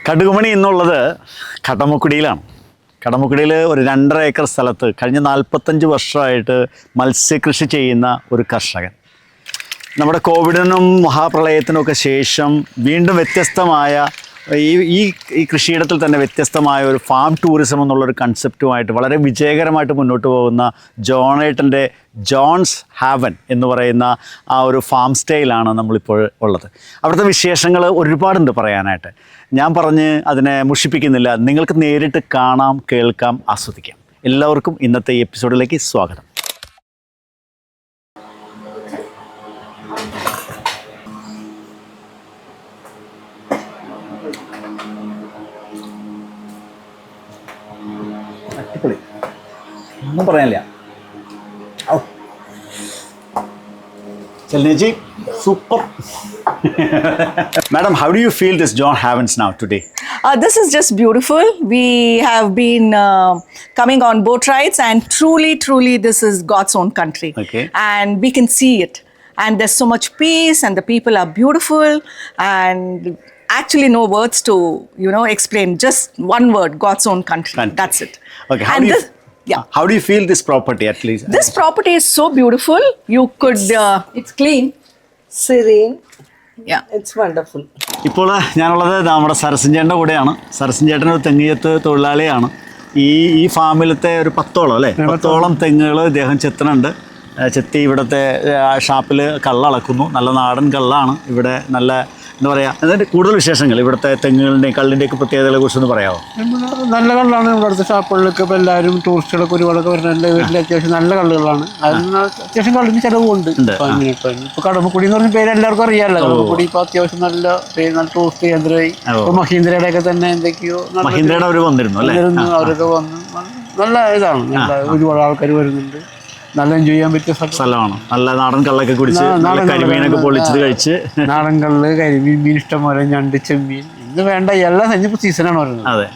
കടുകുമണി എന്നുള്ളത് കടമുക്കുടിയിലാണ്. കടമുക്കുടിയിൽ ഒരു 2.5 ഏക്കർ സ്ഥലത്ത് കഴിഞ്ഞ 45 വർഷമായിട്ട് മത്സ്യകൃഷി ചെയ്യുന്ന ഒരു കർഷകൻ. നമ്മുടെ കോവിഡിനും മഹാപ്രളയത്തിനുമൊക്കെ ശേഷം വീണ്ടും വ്യത്യസ്തമായ ഈ കൃഷിയിടത്തിൽ തന്നെ വ്യത്യസ്തമായ ഒരു ഫാം ടൂറിസം എന്നുള്ളൊരു കൺസെപ്റ്റുമായിട്ട് വളരെ വിജയകരമായിട്ട് മുന്നോട്ട് പോകുന്ന ജോണേട്ടൻ്റെ ജോൺസ് ഹാവൻ എന്ന് പറയുന്ന ആ ഒരു ഫാം സ്റ്റൈലാണ് നമ്മളിപ്പോൾ ഉള്ളത്. അവിടുത്തെ വിശേഷങ്ങൾ ഒരുപാടുണ്ട് പറയാനായിട്ട്. ഞാൻ പറഞ്ഞ് അതിനെ മുഷിപ്പിക്കുന്നില്ല. നിങ്ങൾക്ക് നേരിട്ട് കാണാം, കേൾക്കാം, ആസ്വദിക്കാം. എല്ലാവർക്കും ഇന്നത്തെ ഈ എപ്പിസോഡിലേക്ക് സ്വാഗതം. ഒന്നും പറയാനില്ല. Chalneji, super. Madam, how do you feel this John Havens now today? This is just beautiful. We have been coming on boat rides, and truly, this is God's own country. Okay. And we can see it. And there's so much peace, and the people are beautiful, and actually no words to, explain. Just one word, God's own country. That's it. Okay. Yeah. How do you feel this property at least? This property is so beautiful. You could, it's clean. Serene. Yeah. It's wonderful. ഇപ്പോൾ ഞാനുള്ളത് നമ്മുടെ സരസഞ്ചേട്ടൻ്റെ കൂടെയാണ്. സരസഞ്ചേട്ടൻ ഒരു തെങ്ങിയത്ത് തൊഴിലാളിയാണ്. ഈ ഫാമിലത്തെ ഒരു 10ഓളം തെങ്ങുകൾ ഇദ്ദേഹം ചെത്തുന്നുണ്ട്. ചെത്തി ഇവിടുത്തെ ഷാപ്പിൽ കള്ളളക്കുന്നു. നല്ല നാടൻ കള്ളാണ്. ഇവിടെ നല്ല എന്താ പറയുക, എന്നിട്ട് കൂടുതൽ വിശേഷങ്ങൾ ഇവിടുത്തെ തെങ്ങുകളുടെയും കള്ളിൻ്റെയൊക്കെ പ്രത്യേകതകളെ കുറിച്ചൊന്ന് പറയാമോ? നല്ല കള്ളാണ്. ഇവിടെ അടുത്ത ഷാപ്പുകളിലൊക്കെ ഇപ്പോൾ എല്ലാവരും ടൂറിസ്റ്റുകളൊക്കെ ഒരുപാടൊക്കെ വരുന്നുണ്ട്. വീട്ടിൽ അത്യാവശ്യം നല്ല കള്ളുകളാണ്. അതിന് അത്യാവശ്യം കള്ളിന് ചിലവുണ്ട്. ഇപ്പോൾ കടമക്കുടി എന്ന് പറഞ്ഞ പേര് എല്ലാവർക്കും അറിയാമല്ലോ. കടമക്കുടി ഇപ്പോൾ അത്യാവശ്യം നല്ല ടൂറിസ്റ്റ് കേന്ദ്രമായി. ഇപ്പോൾ മഹീന്ദ്രയുടെ ഒക്കെ തന്നെ എന്തൊക്കെയോ മഹീന്ദ്രയുടെ അവർ വന്നിരുന്നു. അവരൊക്കെ വന്ന് നല്ല ഇതാണ്. നല്ല ഒരുപാട് ആൾക്കാർ വരുന്നുണ്ട്. നല്ല എൻജോയ് ചെയ്യാൻ പറ്റിയ സ്ഥലമാണ്. നല്ല നാടൻ കള്ളൊക്കെ കുടിച്ച് കരിമീനൊക്കെ പൊള്ളിച്ചത് കഴിച്ച് നാടൻ കള്ള്, കരിമീൻ, മീൻ ഇഷ്ടം പോലെ, ഞണ്ട്, ചെമ്മീൻ, ഇന്ന് വേണ്ട എല്ലാ ഇനിയിപ്പോൾ സീസണാണ് പറയുന്നത്. അതെ,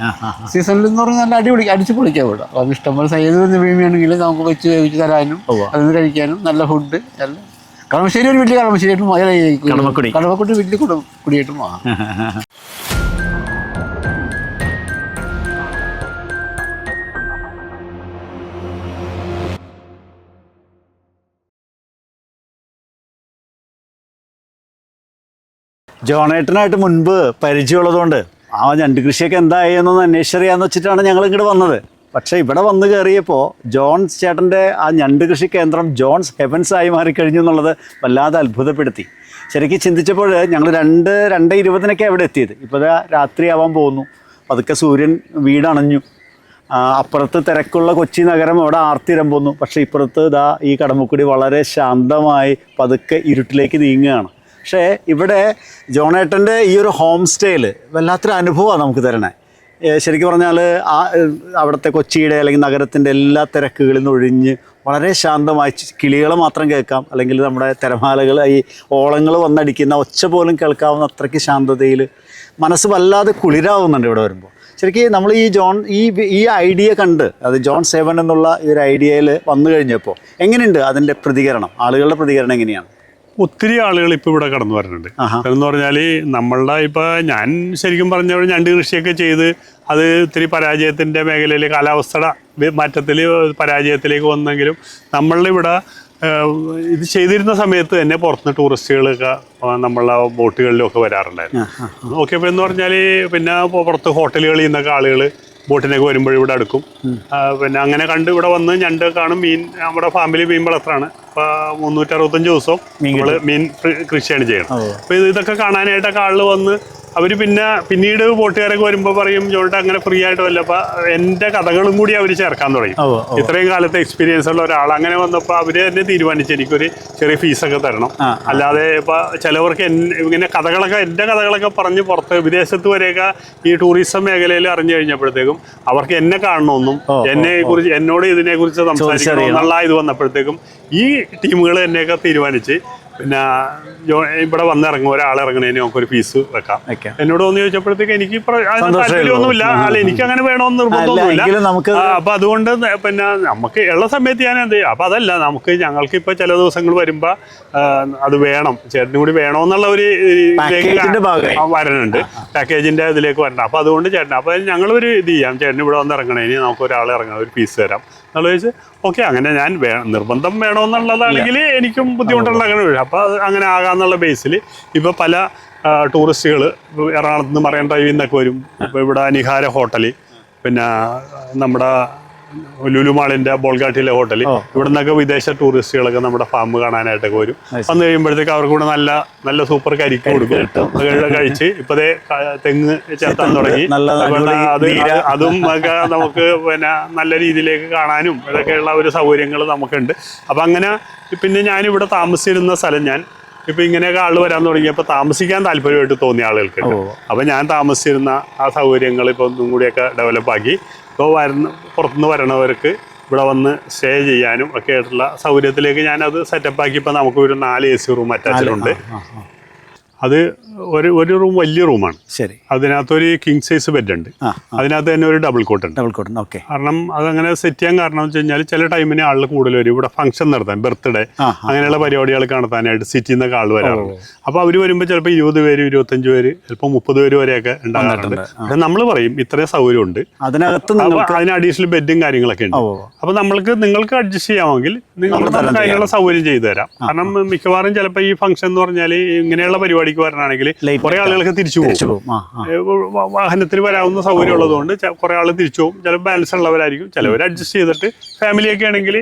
സീസണിൽ എന്ന് പറഞ്ഞാൽ നല്ല അടിച്ച് പൊളിക്കാൻ ഇവിടെ. അപ്പം ഇഷ്ടംപോലെ ഏത് മീനാണെങ്കിലും നമുക്ക് വെച്ച് വേവിച്ച് തരാനും അതിന് കഴിക്കാനും നല്ല ഫുഡ് എല്ലാം. കളമശ്ശേരി ഒരു വലിയ കളമശ്ശേരിയായിട്ട് കടമക്കുടി വലിയ കുടിയായിട്ട് മാറാം. ജോണേട്ടനായിട്ട് മുൻപ് പരിചയമുള്ളതുകൊണ്ട് ആ ഞണ്ട് കൃഷിയൊക്കെ എന്തായി എന്നൊന്ന് അന്വേഷിച്ചറിയാമെന്ന് വെച്ചിട്ടാണ് ഞങ്ങൾ ഇങ്ങോട്ട് വന്നത്. പക്ഷേ ഇവിടെ വന്ന് കയറിയപ്പോൾ ജോൺസ് ചേട്ടൻ്റെ ആ ഞണ്ട് കൃഷി കേന്ദ്രം ജോൺസ് ഹെവൻസ് ആയി മാറിക്കഴിഞ്ഞു എന്നുള്ളത് വല്ലാതെ അത്ഭുതപ്പെടുത്തി. ശരിക്കും ചിന്തിച്ചപ്പോൾ ഞങ്ങൾ 2:20 അവിടെ എത്തിയത്. ഇപ്പോൾ രാത്രിയാവാൻ പോകുന്നു. പതുക്കെ സൂര്യൻ വീടണഞ്ഞു. അപ്പുറത്ത് തിരക്കുള്ള കൊച്ചി നഗരം അവിടെ ആർത്തിരമ്പുന്നു. പക്ഷേ ഇപ്പുറത്ത് ഈ കടമുക്കുടി വളരെ ശാന്തമായി പതുക്കെ ഇരുട്ടിലേക്ക് നീങ്ങുകയാണ്. പക്ഷേ ഇവിടെ ജോണേട്ടൻ്റെ ഈ ഒരു ഹോം സ്റ്റേയിൽ വല്ലാത്തൊരു അനുഭവമാണ് നമുക്ക് തരണേ. ശരിക്കും പറഞ്ഞാൽ അവിടുത്തെ കൊച്ചിയുടെ അല്ലെങ്കിൽ നഗരത്തിൻ്റെ എല്ലാ തിരക്കുകളിൽ നിന്ന് ഒഴിഞ്ഞ് വളരെ ശാന്തമായി കിളികളെ മാത്രം കേൾക്കാം, അല്ലെങ്കിൽ നമ്മുടെ തിരമാലകൾ, ഈ ഓളങ്ങൾ വന്നടിക്കുന്ന ഒച്ച പോലും കേൾക്കാവുന്ന അത്രയ്ക്ക് ശാന്തതയിൽ മനസ്സ് വല്ലാതെ കുളിരാവുന്നുണ്ട് ഇവിടെ വരുമ്പോൾ. ശരിക്കും നമ്മൾ ഈ ഐഡിയ കണ്ട്, അത് ജോൺ സേവൻ എന്നുള്ള ഈ ഒരു ഐഡിയയിൽ വന്നു കഴിഞ്ഞപ്പോൾ എങ്ങനെയുണ്ട് അതിൻ്റെ പ്രതികരണം? ആളുകളുടെ പ്രതികരണം എങ്ങനെയാണ്? ഒത്തിരി ആളുകൾ ഇപ്പോൾ ഇവിടെ കടന്നു വരുന്നുണ്ട്. എന്ന് പറഞ്ഞാൽ നമ്മളുടെ ഇപ്പോൾ ഞാൻ ശരിക്കും പറഞ്ഞ ഞണ്ട് കൃഷിയൊക്കെ ചെയ്ത് അത് ഇത്തിരി പരാജയത്തിൻ്റെ മേഖലയിൽ കാലാവസ്ഥയുടെ മാറ്റത്തിൽ പരാജയത്തിലേക്ക് വന്നെങ്കിലും നമ്മളുടെ ഇവിടെ ഇത് ചെയ്തിരുന്ന സമയത്ത് തന്നെ പുറത്തുനിന്ന് ടൂറിസ്റ്റുകളൊക്കെ നമ്മളെ ബോട്ടുകളിലൊക്കെ വരാറുണ്ടായിരുന്നു. നോക്കിയപ്പോൾ എന്ന് പറഞ്ഞാൽ പിന്നെ പുറത്ത് ഹോട്ടലുകളിൽ നിന്നൊക്കെ ആളുകൾ ബോട്ടിനൊക്കെ വരുമ്പോൾ ഇവിടെ അടുക്കും. പിന്നെ അങ്ങനെ കണ്ട് ഇവിടെ വന്ന് ഞണ്ട് കാണും. മീൻ നമ്മുടെ ഫാമിലി മീൻ വളർത്താണ്. ഇപ്പോൾ 365 ദിവസവും നമ്മൾ മീൻ കൃഷിയാണ് ചെയ്യണം. അപ്പോൾ ഇതൊക്കെ കാണാനായിട്ടൊക്കെ ആളുകൾ വന്ന് അവർ പിന്നീട് ബോട്ടുകാരൊക്കെ വരുമ്പോൾ പറയും, ജോൺട്ട് അങ്ങനെ ഫ്രീ ആയിട്ട് വല്ല. അപ്പോൾ എൻ്റെ കഥകളും കൂടി അവർ ചേർക്കാൻ തുടങ്ങി. ഇത്രയും കാലത്തെ എക്സ്പീരിയൻസ് ഉള്ള ഒരാൾ അങ്ങനെ വന്നപ്പോൾ അവർ തന്നെ തീരുമാനിച്ചു എനിക്കൊരു ചെറിയ ഫീസൊക്കെ തരണം. അല്ലാതെ ഇപ്പോൾ ചിലവർക്ക് ഇങ്ങനെ എൻ്റെ കഥകളൊക്കെ പറഞ്ഞ് പുറത്ത് വിദേശത്ത് വരെയൊക്കെ ഈ ടൂറിസം മേഖലയിൽ അറിഞ്ഞു കഴിഞ്ഞപ്പോഴത്തേക്കും അവർക്ക് എന്നെ കാണണമെന്നും എന്നോട് ഇതിനെക്കുറിച്ച് സംസാരിക്കണം എന്നുള്ള ഇത് വന്നപ്പോഴത്തേക്കും ഈ ടീമുകൾ എന്നെയൊക്കെ തീരുമാനിച്ച് പിന്നെ ഇവിടെ വന്നിറങ്ങും, ഒരാളിറങ്ങണേന് നമുക്കൊരു ഫീസ് വെക്കാം. എന്നോട് ഒന്ന് ചോദിച്ചപ്പോഴത്തേക്ക് എനിക്ക് താല്പര്യമൊന്നുമില്ല, അല്ല എനിക്ക് അങ്ങനെ വേണമെന്ന് നിർബന്ധമൊന്നുമില്ല. അപ്പൊ അതുകൊണ്ട് പിന്നെ നമുക്ക് ഉള്ള സമയത്ത് ഞാൻ എന്ത് ചെയ്യും, അപ്പൊ അതല്ല നമുക്ക് ഞങ്ങൾക്ക് ഇപ്പൊ ചില ദിവസങ്ങൾ വരുമ്പോ അത് വേണം, ചേട്ടനും കൂടി വേണമെന്നുള്ള ഒരു വരണുണ്ട്, പാക്കേജിന്റെ ഇതിലേക്ക് വരണം. അപ്പൊ അതുകൊണ്ട് ചേട്ടൻ അപ്പൊ ഞങ്ങളൊരു ഇത് ചെയ്യാം, ചേട്ടൻ ഇവിടെ വന്ന് ഇറങ്ങണേന് നമുക്ക് ഒരാളെ ഇറങ്ങണം, ഒരു ഫീസ് തരാം എന്നുള്ള ചോദിച്ചാൽ ഓക്കെ, അങ്ങനെ ഞാൻ നിർബന്ധം വേണമെന്നുള്ളതാണെങ്കിൽ എനിക്കും ബുദ്ധിമുട്ടുള്ള അങ്ങനെ വരും. അപ്പോൾ അത് അങ്ങനെ ആകാന്നുള്ള ബേസിൽ ഇപ്പോൾ പല ടൂറിസ്റ്റുകൾ എറണാകുളത്ത് നിന്ന് മറൈൻ ഡ്രൈവിൽ നിന്നൊക്കെ വരും. ഇപ്പോൾ ഇവിടെ നിഹാര ഹോട്ടൽ, പിന്നെ നമ്മുടെ ലുലു മാളിന്റെ ബോൾഗാട്ടിയിലെ ഹോട്ടൽ, ഇവിടെ നിന്നൊക്കെ വിദേശ ടൂറിസ്റ്റുകളൊക്കെ നമ്മുടെ ഫാം കാണാനായിട്ടൊക്കെ വരും. വന്നു കഴിയുമ്പോഴത്തേക്ക് അവർക്ക് കൂടെ നല്ല നല്ല സൂപ്പർ കരിക്ക് കൊടുക്കും, കഴിച്ച് ഇപ്പതേ തെങ്ങ് ചേർത്താൻ തുടങ്ങി. അതും ഒക്കെ നമുക്ക് പിന്നെ നല്ല രീതിയിലേക്ക് കാണാനും ഇതൊക്കെയുള്ള ഒരു സൗകര്യങ്ങൾ നമുക്കുണ്ട്. അപ്പം അങ്ങനെ പിന്നെ ഞാനിവിടെ താമസിച്ചിരുന്ന സ്ഥലം ഞാൻ ഇപ്പം ഇങ്ങനെയൊക്കെ ആൾ വരാൻ തുടങ്ങിയപ്പോൾ താമസിക്കാൻ താല്പര്യമായിട്ട് തോന്നിയ ആളുകൾക്ക്. അപ്പം ഞാൻ താമസിച്ചിരുന്ന ആ സൗകര്യങ്ങൾ ഇപ്പോൾ ഒന്നും കൂടിയൊക്കെ ഡെവലപ്പാക്കി ഇപ്പോൾ പുറത്തുനിന്ന് വരണവർക്ക് ഇവിടെ വന്ന് സ്റ്റേ ചെയ്യാനും ഒക്കെ ആയിട്ടുള്ള സൗകര്യത്തിലേക്ക് ഞാനത് സെറ്റപ്പാക്കി. ഇപ്പം നമുക്കൊരു 4 AC റൂം അറ്റാച്ച്ഡ് ഉണ്ട്. അത് ഒരു റൂം വലിയ റൂമാണ്. ശരി. അതിനകത്തൊരു കിങ് സൈസ് ബെഡ് ഉണ്ട്, അതിനകത്ത് തന്നെ ഒരു ഡബിൾ കോട്ട് ഉണ്ട്. കാരണം അതങ്ങനെ സെറ്റ് ചെയ്യാൻ കാരണം എന്ന് വെച്ച് കഴിഞ്ഞാൽ ചില ടൈമിന് ആളുകൾ കൂടുതൽ വരും ഇവിടെ ഫംഗ്ഷൻ നടത്താൻ, ബർത്ത്ഡേ അങ്ങനെയുള്ള പരിപാടികൾ നടത്താനായിട്ട് സിറ്റിയിൽ നിന്നൊക്കെ ആൾ വരാറുണ്ട്. അപ്പോൾ അവർ വരുമ്പോൾ ചിലപ്പോൾ 20 പേര് 25 പേര് ചിലപ്പോൾ 30 പേര് വരെയൊക്കെ ഉണ്ടാകാറുണ്ട്. പക്ഷെ നമ്മൾ പറയും ഇത്രയും സൗകര്യമുണ്ട്, അതിന് അഡീഷണൽ ബെഡും കാര്യങ്ങളൊക്കെ ഉണ്ട്. അപ്പോൾ നിങ്ങൾക്ക് അഡ്ജസ്റ്റ് ചെയ്യാമെങ്കിൽ നിങ്ങൾക്ക് അതിനുള്ള സൗകര്യം ചെയ്തു തരാം. കാരണം മിക്കവാറും ചിലപ്പോൾ ഈ ഫംഗ്ഷൻ എന്ന് പറഞ്ഞാൽ ഇങ്ങനെയുള്ള പരിപാടിക്ക് വരാനാണെങ്കിൽ കുറെ ആളുകൾക്ക് തിരിച്ചു പോകും. വാഹനത്തിൽ വരാവുന്ന സൗകര്യം ഉള്ളതുകൊണ്ട് കുറെ ആൾ തിരിച്ചു പോകും. ചിലപ്പോൾ ബാലൻസ് ഉള്ളവരായിരിക്കും, ചിലവർ അഡ്ജസ്റ്റ് ചെയ്തിട്ട് ഫാമിലിയൊക്കെ ആണെങ്കിൽ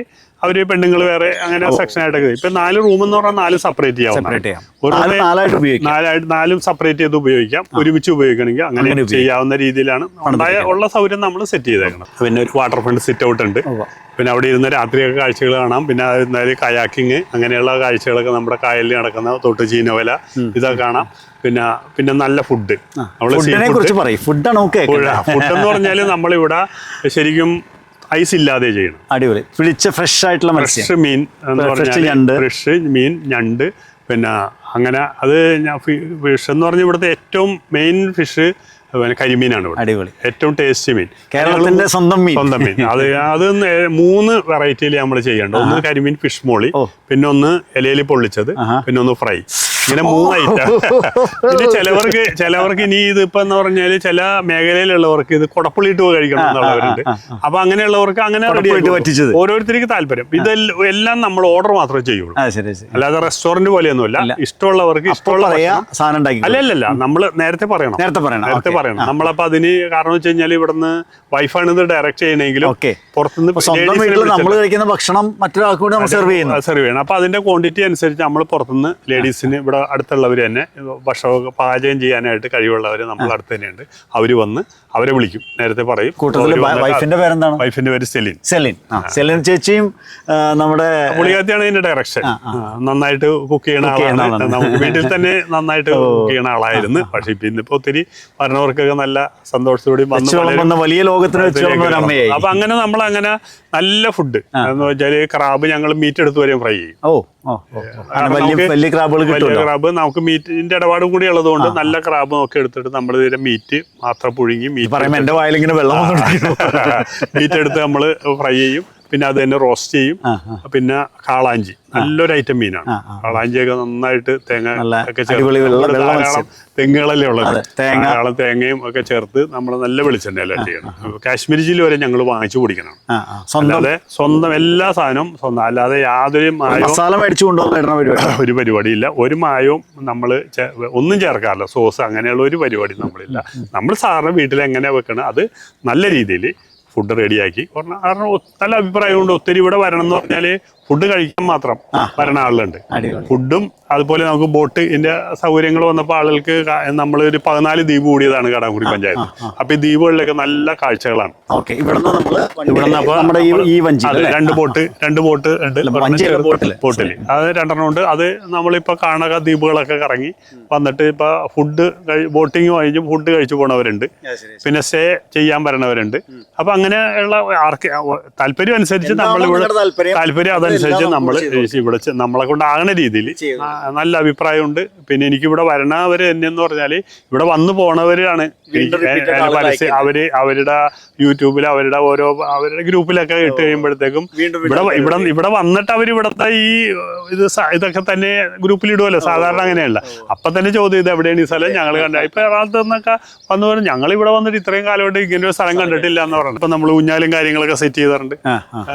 അവര് പെണ്ണുങ്ങൾ വേറെ അങ്ങനെ സെക്ഷൻ ആയിട്ടൊക്കെ. ഇപ്പൊ 4 റൂം എന്ന് പറഞ്ഞാൽ 4 സെപ്പറേറ്റ് ചെയ്യാം, 4 സെപ്പറേറ്റ് ചെയ്ത് ഉപയോഗിക്കാം. ഒരുമിച്ച് ഉപയോഗിക്കണമെങ്കിൽ അങ്ങനെ ചെയ്യാവുന്ന രീതിയിലാണ് ഉള്ള സൗകര്യം നമ്മൾ സെറ്റ് ചെയ്തേക്കണം. പിന്നെ ഒരു വാട്ടർ ഫ്രണ്ട് സിറ്റ് ഔട്ട് ഉണ്ട്, പിന്നെ അവിടെ ഇരുന്ന് രാത്രിയൊക്കെ കാഴ്ചകൾ കാണാം. പിന്നെ എന്നാലും കയാക്കിങ് അങ്ങനെയുള്ള കാഴ്ചകളൊക്കെ നമ്മുടെ കായലിൽ നടക്കുന്ന തൊട്ട് ചീനവല ഇതൊക്കെ കാണാം. പിന്നെ നല്ല ഫുഡ്, ഫുഡ് എന്ന് പറഞ്ഞാൽ നമ്മളിവിടെ ശരിക്കും ഐസ് ഇല്ലാതെ ചെയ്യണം. അടിപൊളി ഫ്രഷ് ആയിട്ടുള്ള ഫ്രഷ് മീൻ എന്ന് പറഞ്ഞാൽ ഫ്രഷ് മീൻ, ഞണ്ട്, പിന്നെ അങ്ങനെ അത് ഫിഷ് എന്ന് പറഞ്ഞാൽ ഇവിടുത്തെ ഏറ്റവും മെയിൻ ഫിഷ് കരിമീനാണ് ഇവിടെ. ഏറ്റവും ടേസ്റ്റി മീൻ, കേരളത്തിന്റെ സ്വന്തം മീൻ. അത് 3 വെറൈറ്റിയിൽ നമ്മൾ ചെയ്യേണ്ടത്. ഒന്ന് കരിമീൻ ഫിഷ് മോളി, പിന്നെ ഒന്ന് ഇലയിൽ പൊള്ളിച്ചത്, പിന്നെ ഒന്ന് ഫ്രൈ. ഇങ്ങനെ 3 ഐറ്റം. പിന്നെ ചിലവർക്ക് ഇനി ഇതിപ്പോ എന്ന് പറഞ്ഞാല് ചില മേഖലയിലുള്ളവർക്ക് ഇത് കുടപ്പുള്ളിയിട്ട് കഴിക്കണം എന്നുള്ളവരുണ്ട്. അപ്പൊ അങ്ങനെയുള്ളവർക്ക് അങ്ങനെ ഓരോരുത്തർക്ക് താല്പര്യം. ഇതെല്ലാം നമ്മൾ ഓർഡർ മാത്രമേ ചെയ്യുള്ളൂ, അല്ലാതെ റെസ്റ്റോറന്റ് പോലെയൊന്നുമല്ല. ഇഷ്ടമുള്ളവർക്ക് ഇഷ്ടമുള്ള സാധനം അല്ലല്ല, നമ്മൾ നേരത്തെ പറയണം. നമ്മളപ്പോ അതിന് കാരണം വെച്ച് കഴിഞ്ഞാൽ ഇവിടുന്ന് വൈഫാണ് ഇത് ഡയറക്റ്റ് ചെയ്യണമെങ്കിലും പുറത്തുനിന്ന് നമ്മൾ കഴിക്കുന്ന ഭക്ഷണം മറ്റൊരാൾക്ക് കൂടി സെർവ് ചെയ്യണം. അപ്പൊ അതിന്റെ ക്വാണ്ടിറ്റി അനുസരിച്ച് നമ്മൾ പുറത്തുനിന്ന് ലേഡീസിന് ഇവിടെ അടുത്തുള്ളവർ തന്നെ ഭക്ഷണം പാചകം ചെയ്യാനായിട്ട് കഴിവുള്ളവർ നമ്മൾ അടുത്ത് തന്നെയുണ്ട്. അവര് വന്ന് അവരെ വിളിക്കും, നേരത്തെ പറയും. വൈഫിന്റെ പേരെന്താണ്? വൈഫിന്റെ പേര് സെലിൻ ചേച്ചിയും നമ്മുടെ പുള്ളിക്കാത്തിയാണ് ഇതിന്റെ ഡയറക്ഷൻ. നന്നായിട്ട് കുക്ക് ചെയ്യണ ആളാണ്. നമുക്ക് വീട്ടിൽ തന്നെ നന്നായിട്ട് കുക്ക് ചെയ്യണ ആളായിരുന്നു. പക്ഷെ ഇന്നിപ്പോ ഒത്തിരി പറഞ്ഞവർക്കൊക്കെ നല്ല സന്തോഷത്തോടെ വലിയ ലോകത്തിന് അപ്പൊ അങ്ങനെ നമ്മളങ്ങനെ നല്ല ഫുഡ് എന്ന് വെച്ചാല് ക്രാബ് ഞങ്ങൾ മീറ്റ് എടുത്ത് വരെയും ഫ്രൈ ചെയ്യും. ക്രാബ് നമുക്ക് മീറ്റിന്റെ ഇടപാടും കൂടി ഉള്ളതുകൊണ്ട് നല്ല ക്രാബ് ഒക്കെ എടുത്തിട്ട് നമ്മൾ ഇതിന്റെ മീറ്റ് മാത്രം പുഴുങ്ങി എന്റെ വായിലിങ്ങനെ വെള്ളം മീറ്റ് എടുത്ത് നമ്മൾ ഫ്രൈ ചെയ്യും. പിന്നെ അത് തന്നെ റോസ്റ്റ് ചെയ്യും. പിന്നെ കാളാഞ്ചി നല്ലൊരു ഐറ്റം മീനാണ്. കാളാഞ്ചിയൊക്കെ നന്നായിട്ട് തേങ്ങ ഒക്കെ ചേർത്ത്, തെങ്ങുകളല്ലേ ഉള്ളത്, ധാരാളം തേങ്ങയും ഒക്കെ ചേർത്ത് നമ്മൾ നല്ല വെളിച്ചെണ്ണയെല്ലാം ചെയ്യണം. കാശ്മീരി ചില്ലി വരെ ഞങ്ങൾ വാങ്ങിച്ചു കുടിക്കണം. അല്ലാതെ സ്വന്തം എല്ലാ സാധനവും സ്വന്തം, അല്ലാതെ യാതൊരു ഒരു പരിപാടിയില്ല. ഒരു മായവും നമ്മൾ ഒന്നും ചേർക്കാറില്ല. സോസ് അങ്ങനെയുള്ള ഒരു പരിപാടി നമ്മളില്ല. നമ്മൾ സാറിന് വീട്ടിൽ എങ്ങനെ വെക്കണം അത് നല്ല രീതിയിൽ ഫുഡ് റെഡിയാക്കി. കാരണം നല്ല അഭിപ്രായമുണ്ട്. ഒത്തിരി ഇവിടെ വരണം എന്ന് പറഞ്ഞാല് ഫുഡ് കഴിക്കാൻ മാത്രം വരണ ആളുകളുണ്ട്. ഫുഡും അതുപോലെ നമുക്ക് ബോട്ടിന്റെ സൗകര്യങ്ങൾ വന്നപ്പോൾ ആളുകൾക്ക് നമ്മളൊരു 14 ദ്വീപ് കൂടിയതാണ് കാടാക്കുടി പഞ്ചായത്ത്. അപ്പൊ ഈ ദ്വീപുകളിലൊക്കെ നല്ല കാഴ്ചകളാണ്. രണ്ട് ബോട്ട് ഉണ്ട് ബോട്ടില്. അത് 2 ഉണ്ട്. അത് നമ്മളിപ്പോ കാണുക ദ്വീപുകളൊക്കെ കറങ്ങി വന്നിട്ട് ഇപ്പൊ ഫുഡ് ബോട്ടിങ് കഴിഞ്ഞ് ഫുഡ് കഴിച്ചു പോണവരുണ്ട്. പിന്നെ സ്റ്റേ ചെയ്യാൻ വരണവരുണ്ട്. അപ്പൊ അങ്ങനെയുള്ള ആർക്ക് താല്പര്യം അനുസരിച്ച് നമ്മളിവിടെ താല്പര്യം അതനുസരിച്ച് അതിനനുസരിച്ച് നമ്മൾ ഇവിടെ നമ്മളെ കൊണ്ടാകുന്ന രീതിയിൽ നല്ല അഭിപ്രായമുണ്ട്. പിന്നെ എനിക്കിവിടെ വരണവർ എന്നെന്ന് പറഞ്ഞാൽ ഇവിടെ വന്നു പോണവരാണ് പരസ്യം അവരുടെ യൂട്യൂബിൽ അവരുടെ ഗ്രൂപ്പിലൊക്കെ ഇട്ട് കഴിയുമ്പോഴത്തേക്കും ഇവിടെ വന്നിട്ട് അവർ ഇവിടുത്തെ ഇതൊക്കെ തന്നെ ഗ്രൂപ്പിൽ ഇടുമല്ലോ സാധാരണ. അങ്ങനെയല്ല, അപ്പൊ തന്നെ ചോദ്യം ഇത് എവിടെയാണ് ഈ സ്ഥലം ഞങ്ങൾ കണ്ട. ഇപ്പൊ എറണാകുളത്ത് നിന്നൊക്കെ വന്നു പറഞ്ഞു ഞങ്ങൾ ഇവിടെ വന്നിട്ട് ഇത്രയും കാലമായിട്ട് ഇങ്ങനെ ഒരു സ്ഥലം കണ്ടിട്ടില്ല എന്ന് പറഞ്ഞു. ഇപ്പൊ നമ്മൾ ഊഞ്ഞാലും കാര്യങ്ങളൊക്കെ സെറ്റ് ചെയ്തിട്ടുണ്ട്.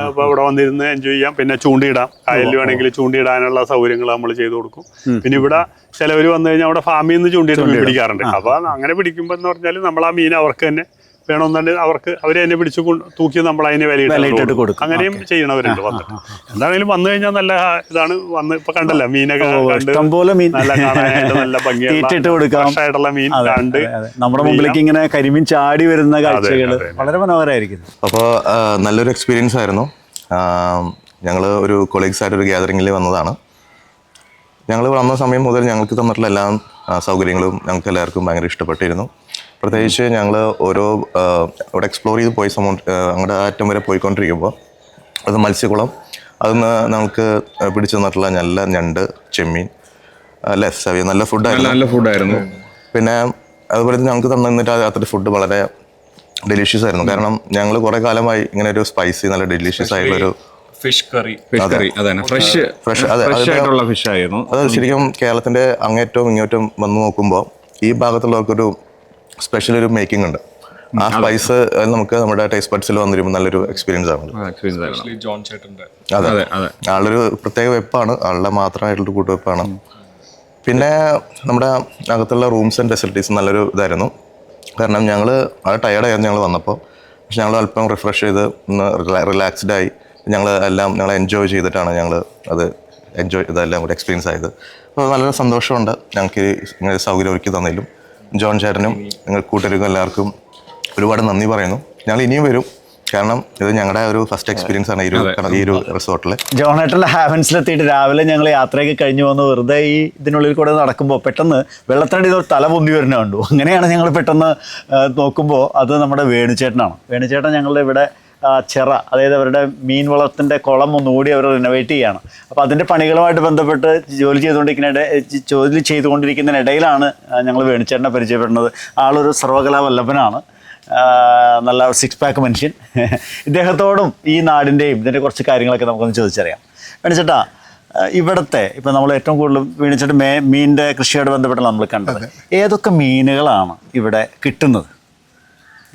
അപ്പൊ ഇവിടെ വന്നിരുന്ന് എൻജോയ് ചെയ്യാം. പിന്നെ ചൂണ്ടിയിടാം, കായലിൽ വേണമെങ്കിൽ ചൂണ്ടിയിടാനുള്ള സൗകര്യങ്ങൾ നമ്മൾ ചെയ്തു കൊടുക്കും. പിന്നെ ഇവിടെ ചിലവർ വന്നു കഴിഞ്ഞാൽ അവിടെ ഫാമിൽ നിന്ന് ചൂണ്ടിയിട്ട് മീൻ പിടിക്കാറുണ്ട്. അപ്പൊ അങ്ങനെ പിടിക്കുമ്പോൾ എന്ന് പറഞ്ഞാൽ നമ്മൾ ആ മീൻ അവർക്ക് തന്നെ വേണമെന്നുണ്ടെങ്കിൽ അവർ തന്നെ പിടിച്ച് തൂക്കി നമ്മൾ അതിന് വിലയിട്ട് കൊടുക്കും. അങ്ങനെയും ചെയ്യണവരുണ്ട് വന്നിട്ട്. എന്താണെങ്കിലും വന്നു കഴിഞ്ഞാൽ നല്ല ഇതാണ്. വന്ന് ഇപ്പൊ കണ്ടല്ലോ മീനൊക്കെ നല്ല കാണാനായിട്ട് നല്ല ഭംഗിയായിട്ടുള്ള മീൻ കണ്ട് നമ്മുടെ മുമ്പിലേക്ക് ഇങ്ങനെ കരിമീൻ ചാടി വരുന്ന കാഴ്ചകൾ വളരെ മനോഹരമായിരിക്കും. അപ്പോൾ നല്ലൊരു എക്സ്പീരിയൻസ് ആയിരുന്നു. ഞങ്ങൾ ഒരു കൊളീഗ്സ് ആയിട്ട് ഒരു ഗ്യാതറിങ്ങിൽ വന്നതാണ്. ഞങ്ങൾ വന്ന സമയം മുതൽ ഞങ്ങൾക്ക് തന്നിട്ടുള്ള എല്ലാ സൗകര്യങ്ങളും ഞങ്ങൾക്ക് എല്ലാവർക്കും ഭയങ്കര ഇഷ്ടപ്പെട്ടിരുന്നു. പ്രത്യേകിച്ച് ഞങ്ങൾ ഇവിടെ എക്സ്പ്ലോർ ചെയ്ത് പോയ അങ്ങോട്ട് അറ്റം വരെ പോയിക്കൊണ്ടിരിക്കുമ്പോൾ അത് മത്സ്യക്കുളം, അതിന്ന് ഞങ്ങൾക്ക് പിടിച്ചു തന്നിട്ടുള്ള നല്ല ഞണ്ട്, ചെമ്മീൻ, നല്ല ഫുഡായിരുന്നു. പിന്നെ അതുപോലെ ഞങ്ങൾക്ക് തന്നിട്ട് അത്ര ഫുഡ് വളരെ ഡെലീഷ്യസ് ആയിരുന്നു. കാരണം ഞങ്ങൾ കുറേ കാലമായി ഇങ്ങനെ ഒരു സ്പൈസി നല്ല ഡെലീഷ്യസ് ആയിട്ടുള്ളൊരു ഫിഷ് കറി ഫ്രഷ് ആയിട്ടുള്ള ഫിഷ് ആയിരുന്നു. അത് ശരിക്കും കേരളത്തിന്റെ അങ്ങേറ്റവും ഇങ്ങേറ്റവും വന്ന് നോക്കുമ്പോൾ ഈ ഭാഗത്തുള്ളവർക്കൊരു സ്പെഷ്യൽ ഒരു മേക്കിംഗ് ഉണ്ട്. ആ സ്പൈസ് നമുക്ക് നമ്മുടെ ടേസ്റ്റ് ബഡ്സിൽ വന്നിരുമ്പോൾ നല്ലൊരു എക്സ്പീരിയൻസ് ആണ്. അതെ, ആളൊരു പ്രത്യേക വെപ്പാണ്, ആളുടെ മാത്രമായിട്ടുള്ള കൂട്ടുവെപ്പാണ്. പിന്നെ നമ്മുടെ അകത്തുള്ള റൂംസ് ആൻഡ് ഫെസിലിറ്റീസ് നല്ലൊരു ഇതായിരുന്നു. കാരണം ഞങ്ങൾ വളരെ ടയർഡായിരുന്നു ഞങ്ങൾ വന്നപ്പോൾ. പക്ഷെ ഞങ്ങൾ അല്പം റിഫ്രഷ് ചെയ്ത് ഒന്ന് റിലാക്സ്ഡായി ഞങ്ങൾ എൻജോയ് ചെയ്തിട്ടാണ് ഇതെല്ലാം കൂടെ എക്സ്പീരിയൻസ് ആയത്. അപ്പോൾ നല്ല സന്തോഷമുണ്ട് ഞങ്ങൾക്ക് ഇങ്ങനെ സൗകര്യം ഒരുക്കി തന്നതിലും. ജോൺ ചേട്ടനും നിങ്ങൾ കൂട്ടുകാർക്കും എല്ലാവർക്കും ഒരുപാട് നന്ദി പറയുന്നു. ഞങ്ങൾ ഇനിയും വരും, കാരണം ഇത് ഞങ്ങളുടെ ഒരു ഫസ്റ്റ് എക്സ്പീരിയൻസ് ആണ് ഈ ഒരു റിസോർട്ടിൽ. ജോൺ ഏട്ടൻ്റെ ഹാവൻസിലെത്തിയിട്ട് രാവിലെ ഞങ്ങൾ യാത്രയൊക്കെ കഴിഞ്ഞു പോകുന്ന വെറുതെ ഇതിനുള്ളിൽ കൂടെ നടക്കുമ്പോൾ പെട്ടെന്ന് വെള്ളത്തിനടി തല പൊന്തി വരുന്ന കണ്ടു. അങ്ങനെയാണ് ഞങ്ങൾ പെട്ടെന്ന് നോക്കുമ്പോൾ അത് നമ്മുടെ വേണുചേട്ടനാണ്. വേണുചേട്ടൻ ഞങ്ങളുടെ ഇവിടെ ചിറ, അതായത് അവരുടെ മീൻ വളത്തിൻ്റെ കുളം ഒന്നുകൂടി അവർ റിനോവേറ്റ് ചെയ്യുകയാണ്. അപ്പോൾ അതിൻ്റെ പണികളുമായിട്ട് ബന്ധപ്പെട്ട് ജോലി ചെയ്തുകൊണ്ടിരിക്കുന്നതിനിടയിലാണ് ഞങ്ങൾ വേണുചേട്ടനെ പരിചയപ്പെടുന്നത്. ആളൊരു സർവകലാവല്ലഭനാണ്, നല്ല 6 പാക്ക് മനുഷ്യൻ. ഇദ്ദേഹത്തോടും ഈ നാടിൻ്റെയും ഇതിൻ്റെ കുറച്ച് കാര്യങ്ങളൊക്കെ നമുക്കൊന്ന് ചോദിച്ചറിയാം. വേണുചേട്ടാ, ഇവിടുത്തെ ഇപ്പം നമ്മൾ ഏറ്റവും കൂടുതൽ വേണുചേട്ടൻ മീനിൻ്റെ കൃഷിയോട് ബന്ധപ്പെട്ടാണ് നമ്മൾ കണ്ടത്. ഏതൊക്കെ മീനുകളാണ് ഇവിടെ കിട്ടുന്നത്?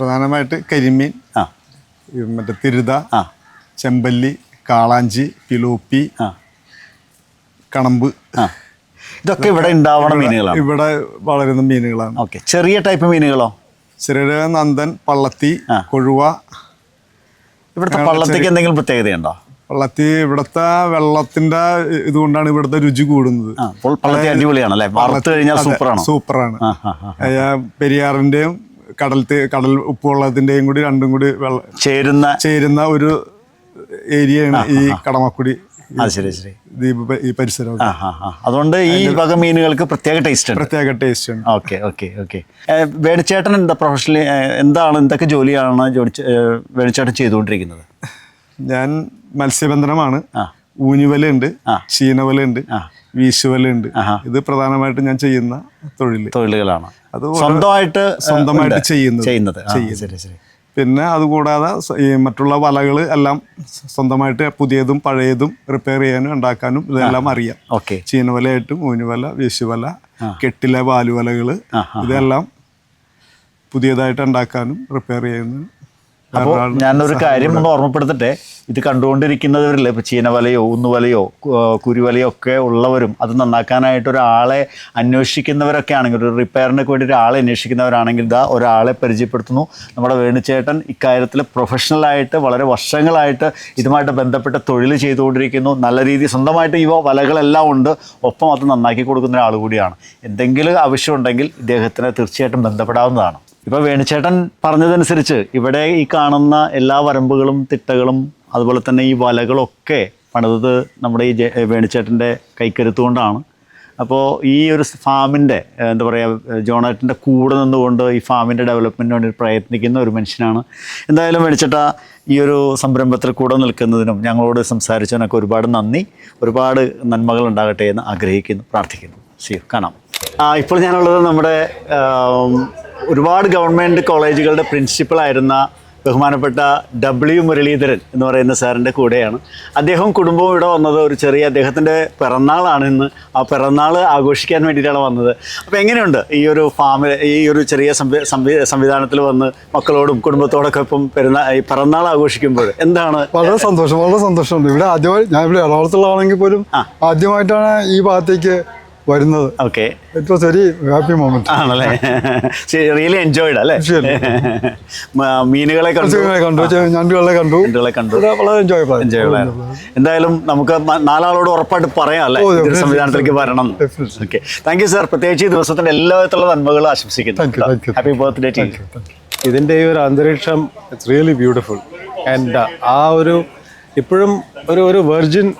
പ്രധാനമായിട്ട് കരിമീൻ, മറ്റേ തിരുത, ചെമ്പല്ലി, കാളാഞ്ചി, പിലോപ്പി, കണമ്പ്, ഇതൊക്കെ ഇവിടെ ഉണ്ടാവണ മീനുകളാണ്. ഇവിടെ വളരുന്ന മീനുകളാണ്. ഓക്കെ, ചെറിയ ടൈപ്പ് മീനുകളോ? ചെറിയ നന്ദൻ, പള്ളത്തി, കൊഴുവ. ഇവിടുത്തെ പള്ളത്തിക്ക് എന്തെങ്കിലും പ്രത്യേകതയുണ്ടോ? പള്ളത്തി ഇവിടുത്തെ വെള്ളത്തിന്റെ ഇതുകൊണ്ടാണ് ഇവിടുത്തെ രുചി കൂടുന്നത്. പള്ളത്തി അടിപൊളിയാണല്ലേ, വറുത്ത് കഴിഞ്ഞാൽ സൂപ്പറാണ്. പെരിയാറിന്റെയും കടൽ ഉപ്പുവെള്ളത്തിന്റെയും കൂടി രണ്ടും കൂടി ചേരുന്ന ഒരു ഏരിയയാണ് ഈ കടമക്കുടി. ശരി, ഈ പരിസരം. അതുകൊണ്ട് ഈ വക മീനുകൾക്ക് പ്രത്യേക ടേസ്റ്റ് ഉണ്ട്. ഓക്കെ. വേണുചേട്ടൻ എന്താ പ്രൊഫഷണലി എന്തൊക്കെ ജോലിയാണ് വേണുചേട്ടൻ ചെയ്തുകൊണ്ടിരിക്കുന്നത്? ഞാൻ മത്സ്യബന്ധനമാണ്. ഊഞ്ഞുവലുണ്ട്, ചീനവലുണ്ട്, വീശുവലുണ്ട്. ഇത് പ്രധാനമായിട്ട് ഞാൻ ചെയ്യുന്ന തൊഴിലുകളാണ്. അത് സ്വന്തമായിട്ട് ചെയ്യുന്നത്. പിന്നെ അതുകൂടാതെ ഈ മറ്റുള്ള വലകൾ എല്ലാം സ്വന്തമായിട്ട് പുതിയതും പഴയതും റിപ്പയർ ചെയ്യാനും ഉണ്ടാക്കാനും ഇതെല്ലാം അറിയാം. ചീനവലയായിട്ടും ഊഞ്ഞുവല, വീശുവല, കെട്ടിലെ വാലുവലകൾ ഇതെല്ലാം പുതിയതായിട്ട് ഉണ്ടാക്കാനും റിപ്പയർ ചെയ്യുന്നു. അപ്പോൾ ഞാനൊരു കാര്യം ഒന്ന് ഓർമ്മപ്പെടുത്തട്ടെ. ഇത് കണ്ടുകൊണ്ടിരിക്കുന്നവരിൽ ഇപ്പോൾ ചീനവലയോ ഊന്നുവലയോ കുരുവലയോ ഒക്കെ ഉള്ളവരും അത് നന്നാക്കാനായിട്ട് ഒരാളെ അന്വേഷിക്കുന്നവരൊക്കെ ആണെങ്കിൽ, ഒരു റിപ്പയറിനൊക്കെ വേണ്ടി ഒരാളെ അന്വേഷിക്കുന്നവരാണെങ്കിൽ ഒരാളെ പരിചയപ്പെടുത്തുന്നു. നമ്മുടെ വേണുചേട്ടൻ ഇക്കാര്യത്തിൽ പ്രൊഫഷണലായിട്ട് വളരെ വർഷങ്ങളായിട്ട് ഇതുമായിട്ട് ബന്ധപ്പെട്ട തൊഴിൽ ചെയ്തുകൊണ്ടിരിക്കുന്നു. നല്ല രീതിയിൽ സ്വന്തമായിട്ട് ഈ വലകളെല്ലാം ഉണ്ട്, ഒപ്പം അത് നന്നാക്കി കൊടുക്കുന്ന ഒരാൾ കൂടിയാണ്. എന്തെങ്കിലും ആവശ്യമുണ്ടെങ്കിൽ ഇദ്ദേഹത്തിന് തീർച്ചയായിട്ടും ബന്ധപ്പെടാവുന്നതാണ്. ഇപ്പോൾ വേണുചേട്ടൻ പറഞ്ഞതനുസരിച്ച് ഇവിടെ ഈ കാണുന്ന എല്ലാ വരമ്പുകളും തിട്ടകളും അതുപോലെ തന്നെ ഈ വലകളൊക്കെ പണിതത് നമ്മുടെ ഈ വേണുചേട്ടൻ്റെ കൈക്കരുത്തുകൊണ്ടാണ്. അപ്പോൾ ഈ ഒരു ഫാമിൻ്റെ എന്താ പറയുക, ജോണേട്ടൻ്റെ കൂടെ നിന്നുകൊണ്ട് ഈ ഫാമിൻ്റെ ഡെവലപ്മെൻറ്റിന് വേണ്ടി പ്രയത്നിക്കുന്ന ഒരു മനുഷ്യനാണ്. എന്തായാലും വെളിച്ചേട്ടാ, ഈ ഒരു സംരംഭത്തിൽ കൂടെ നിൽക്കുന്നതിനും ഞങ്ങളോട് സംസാരിച്ചതിനൊക്കെ ഒരുപാട് നന്ദി. ഒരുപാട് നന്മകൾ ഉണ്ടാകട്ടെ എന്ന് ആഗ്രഹിക്കുന്നു, പ്രാർത്ഥിക്കുന്നു. കാണാം. ഇപ്പോൾ ഞാനുള്ളത് നമ്മുടെ ഒരുപാട് ഗവൺമെൻറ് കോളേജുകളുടെ പ്രിൻസിപ്പളായിരുന്ന ബഹുമാനപ്പെട്ട W മുരളീധരൻ എന്ന് പറയുന്ന സാറിൻ്റെ കൂടെയാണ്. അദ്ദേഹവും കുടുംബവും ഇവിടെ വന്നത് ഒരു ചെറിയ അദ്ദേഹത്തിൻ്റെ പിറന്നാളാണ് ഇന്ന്. ആ പിറന്നാൾ ആഘോഷിക്കാൻ വേണ്ടിയിട്ടാണ് വന്നത്. അപ്പോൾ എങ്ങനെയുണ്ട് ഈ ഒരു ഫാമിൽ, ഈ ഒരു ചെറിയ സംവിധാനത്തിൽ വന്ന് മക്കളോടും കുടുംബത്തോടൊക്കെ ഇപ്പം ഈ പിറന്നാൾ ആഘോഷിക്കുമ്പോൾ എന്താണ്? വളരെ സന്തോഷമുണ്ട്. ഇവിടെ ആദ്യമായി, ഞാൻ ഇവിടെ എറണാകുളത്തുള്ളതാണെങ്കിൽ പോലും ആദ്യമായിട്ടാണ് ഈ ഭാഗത്തേക്ക് വരുന്നത്. Okay, it was very happy moment ആണല്ലേ? റിയലി എൻജോയ്ഡ് അല്ലേ? മീനുകളെ കണ്ടു, ഞണ്ടുകളെ കണ്ടു, വളരെ എൻജോയബിൾ. എന്തായാലും നമുക്ക് 4 ആളോട് ഉറപ്പായിട്ട് പറയാം അല്ലേ, സംവിധാനത്തിലേക്ക് വരണം. Okay, thank you sir. പ്രത്യേകിച്ച് ഈ ദിവസത്തിന്റെ എല്ലാ വിധത്തിലുള്ള നന്മകളും ആശംസിക്കുന്നു. Happy birthday to you. ഇതിൻ്റെ ഈ ഒരു അന്തരീക്ഷം ഇറ്റ്സ് റിയലി ബ്യൂട്ടിഫുൾ. ആൻഡ് ആ ഒരു ഇപ്പോഴും ഒരു വെർജിൻ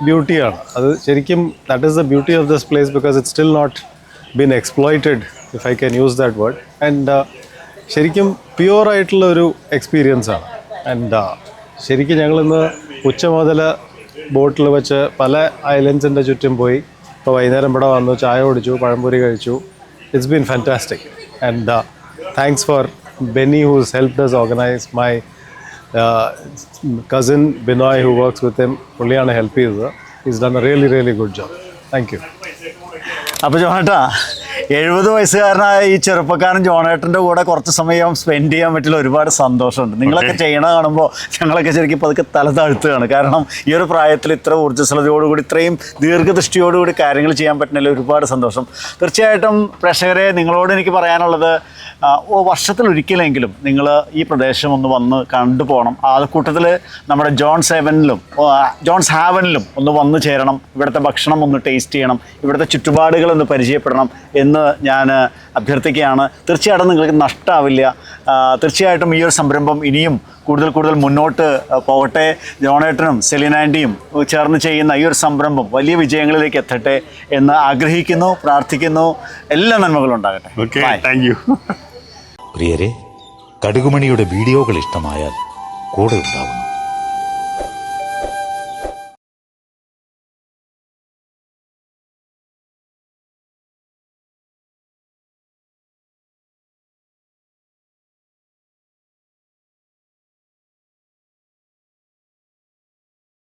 ബ്യൂട്ടിയാണ് അത്. ശരിക്കും that is the beauty of this place because it still not been exploited, if I can use that word. And ശരിക്കും പ്യുവറായിട്ടുള്ള ഒരു എക്സ്പീരിയൻസ് ആണ്. ആൻഡ് ശരിക്കും ഞങ്ങളിന്ന് ഉച്ച മുതൽ ബോട്ടിൽ വെച്ച് പല ഐലൻഡ്സിൻ്റെ ചുറ്റും പോയി. ഇപ്പോൾ വൈകുന്നേരം ഇവിടെ വന്നു, ചായ കുടിച്ചു, പഴംപൊരി കഴിച്ചു. It's been fantastic. And thanks for Benny who's helped us organize. My cousin Binoy who works with him, പുള്ളിയാണ് ഹെൽപ്പ് ചെയ്തത്. He's done a really good job. Thank you. അപ്പോൾ ജോണേട്ടാ, 70 വയസ്സുകാരനായ ഈ ചെറുപ്പക്കാരൻ ജോണേട്ടൻ്റെ കൂടെ കുറച്ച് സമയം സ്പെൻഡ് ചെയ്യാൻ പറ്റില്ല. ഒരുപാട് സന്തോഷമുണ്ട്. നിങ്ങളൊക്കെ ചെയ്യണ കാണുമ്പോൾ ഞങ്ങളൊക്കെ ശരിക്കും പതുക്കെ തല താഴ്ത്തുകയാണ്. കാരണം ഈ ഒരു പ്രായത്തിൽ ഇത്ര ഊർജ്ജസ്വലതയോടുകൂടി, ഇത്രയും ദീർഘദൃഷ്ടിയോടുകൂടി കാര്യങ്ങൾ ചെയ്യാൻ പറ്റുന്നതിൽ ഒരുപാട് സന്തോഷം. തീർച്ചയായിട്ടും പ്രേക്ഷകരെ, നിങ്ങളോട് എനിക്ക് പറയാനുള്ളത്, വർഷത്തിലൊരിക്കലെങ്കിലും നിങ്ങൾ ഈ പ്രദേശം ഒന്ന് വന്ന് കണ്ടുപോകണം. ആ കൂട്ടത്തിൽ നമ്മുടെ ജോൺസ് ഹാവനിലും ഒന്ന് വന്നു ചേരണം. ഇവിടുത്തെ ഭക്ഷണം ഒന്ന് ടേസ്റ്റ് ചെയ്യണം. ഇവിടുത്തെ ചുറ്റുപാടുകളൊന്ന് പരിചയപ്പെടണം എന്ന് ഞാൻ അഭ്യർത്ഥിക്കുകയാണ്. തീർച്ചയായിട്ടും നിങ്ങൾക്ക് നഷ്ടമാവില്ല. തീർച്ചയായിട്ടും ഈ ഒരു സംരംഭം ഇനിയും കൂടുതൽ മുന്നോട്ട് പോകട്ടെ. ജോണേട്ടനും സെലീന ആൻറ്റിയും ചേർന്ന് ചെയ്യുന്ന ഈ ഒരു സംരംഭം വലിയ വിജയങ്ങളിലേക്ക് എത്തട്ടെ എന്ന് ആഗ്രഹിക്കുന്നു, പ്രാർത്ഥിക്കുന്നു. എല്ലാ നന്മകളും ഉണ്ടാകട്ടെ. Thank you. പ്രിയരെ, കടുകുമണിയുടെ വീഡിയോകൾ ഇഷ്ടമായാൽ കൂടെ ഉണ്ടാവുന്നു.